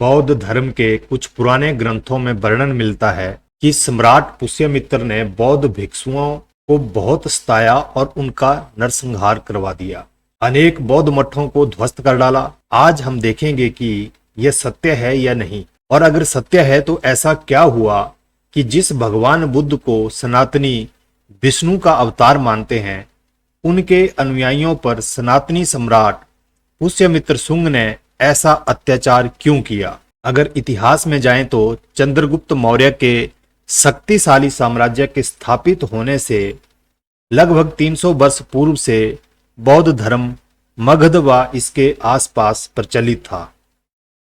बौद्ध धर्म के कुछ पुराने ग्रंथों में वर्णन मिलता है कि सम्राट पुष्यमित्र ने बौद्ध भिक्षुओं को बहुत सताया और उनका नरसंहार करवा दिया। अनेक बौद्ध मठों को ध्वस्त कर डाला। आज हम देखेंगे कि यह सत्य है या नहीं, और अगर सत्य है तो ऐसा क्या हुआ कि जिस भगवान बुद्ध को सनातनी विष्णु का अवतार मानते हैं, उनके अनुयायियों पर सनातनी सम्राट पुष्यमित्र शुंग ने ऐसा अत्याचार क्यों किया। अगर इतिहास में जाएं तो चंद्रगुप्त मौर्य के शक्तिशाली साम्राज्य के स्थापित होने से लगभग 300 वर्ष पूर्व से बौद्ध धर्म मगध व इसके आसपास प्रचलित था।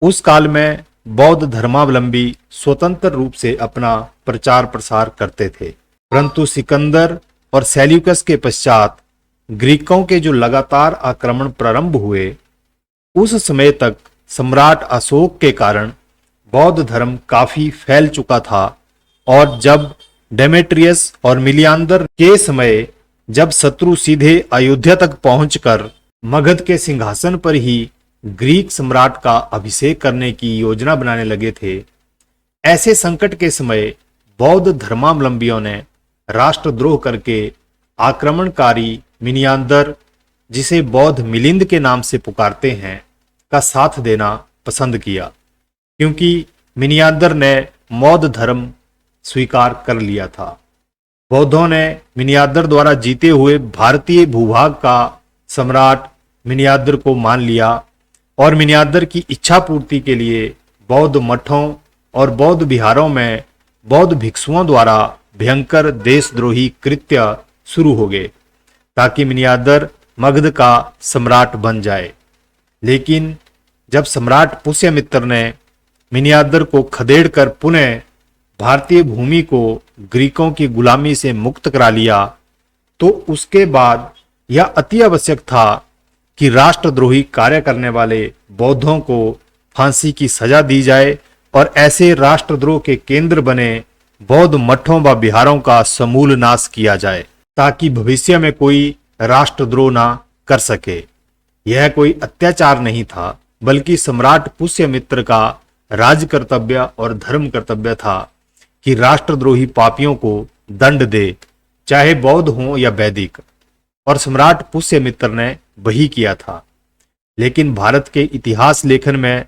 उस काल में बौद्ध धर्मावलंबी स्वतंत्र रूप से अपना प्रचार प्रसार करते थे, परंतु सिकंदर और सेल्यूकस के पश्चात ग्रीकों के जो लगातार आक्रमण प्रारंभ हुए, उस समय तक सम्राट अशोक के कारण बौद्ध धर्म काफी फैल चुका था। और जब डेमेट्रियस और मिलियांदर के समय जब शत्रु सीधे अयोध्या तक पहुंचकर मगध के सिंहासन पर ही ग्रीक सम्राट का अभिषेक करने की योजना बनाने लगे थे, ऐसे संकट के समय बौद्ध धर्मावलंबियों ने राष्ट्रद्रोह करके आक्रमणकारी मिलियांदर, जिसे बौद्ध मिलिंद के नाम से पुकारते हैं, का साथ देना पसंद किया, क्योंकि मिलियांदर ने बौद्ध धर्म स्वीकार कर लिया था। बौद्धों ने मिलियांदर द्वारा जीते हुए भारतीय भूभाग का सम्राट मिलियांदर को मान लिया और मिलियांदर की इच्छा पूर्ति के लिए बौद्ध मठों और बौद्ध विहारों में बौद्ध भिक्षुओं द्वारा भयंकर देशद्रोही कृत्य शुरू हो गए, ताकि मिलियांदर मगध का सम्राट बन जाए। लेकिन जब सम्राट पुष्यमित्र ने मिलियांदर को खदेड़कर पुनः भारतीय भूमि को ग्रीकों की गुलामी से मुक्त करा लिया, तो उसके बाद यह अति आवश्यक था कि राष्ट्रद्रोही कार्य करने वाले बौद्धों को फांसी की सजा दी जाए और ऐसे राष्ट्रद्रोह के केंद्र बने बौद्ध मठों व विहारों का समूल नाश किया जाए, ताकि भविष्य में कोई राष्ट्रद्रोह ना कर सके। यह कोई अत्याचार नहीं था, बल्कि सम्राट पुष्यमित्र का राज कर्तव्य और धर्म कर्तव्य था कि राष्ट्रद्रोही पापियों को दंड दे, चाहे बौद्ध हो या वैदिक, और सम्राट पुष्यमित्र ने वही किया था। लेकिन भारत के इतिहास लेखन में,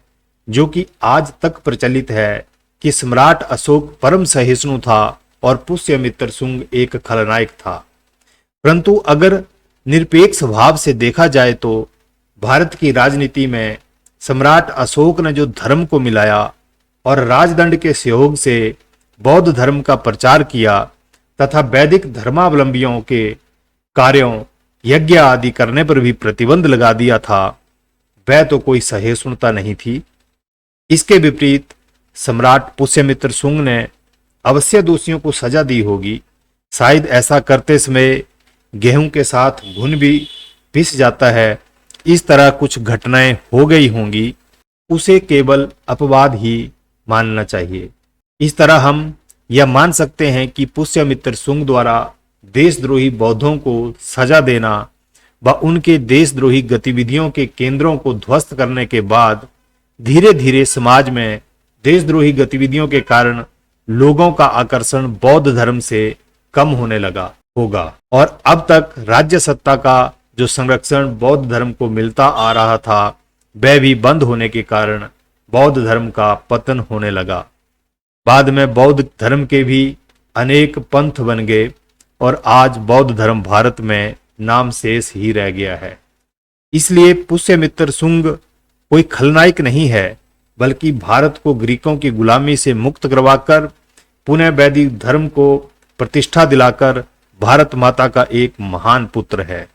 जो कि आज तक प्रचलित है, कि सम्राट अशोक परम सहिष्णु था और पुष्यमित्र शुंग एक खलनायक था, परंतु अगर निरपेक्ष भाव से देखा जाए तो भारत की राजनीति में सम्राट अशोक ने जो धर्म को मिलाया और राजदंड के सहयोग से बौद्ध धर्म का प्रचार किया तथा वैदिक धर्मावलंबियों के कार्यों, यज्ञ आदि करने पर भी प्रतिबंध लगा दिया था, वह तो कोई सहिष्णुता नहीं थी। इसके विपरीत सम्राट पुष्यमित्र शुंग ने अवश्य दोषियों को सजा दी होगी। शायद ऐसा करते समय गेहूं के साथ घुन भी पिस जाता है, इस तरह कुछ घटनाएं हो गई होंगी, उसे केवल अपवाद ही मानना चाहिए। इस तरह हम यह मान सकते हैं कि पुष्यमित्र शुंग द्वारा देशद्रोही बौद्धों को सजा देना व उनके देशद्रोही गतिविधियों के केंद्रों को ध्वस्त करने के बाद धीरे धीरे समाज में देशद्रोही गतिविधियों के कारण लोगों का आकर्षण बौद्ध धर्म से कम होने लगा होगा, और अब तक राज्य सत्ता का जो संरक्षण बौद्ध धर्म को मिलता आ रहा था, वह भी बंद होने के कारण बौद्ध धर्म का पतन होने लगा। बाद में बौद्ध धर्म के भी अनेक पंथ बन गए और आज बौद्ध धर्म भारत में नाम शेष ही रह गया है। इसलिए पुष्यमित्र शुंग कोई खलनायक नहीं है, बल्कि भारत को ग्रीकों की गुलामी से मुक्त करवाकर पुनः वैदिक धर्म को प्रतिष्ठा दिलाकर भारत माता का एक महान पुत्र है।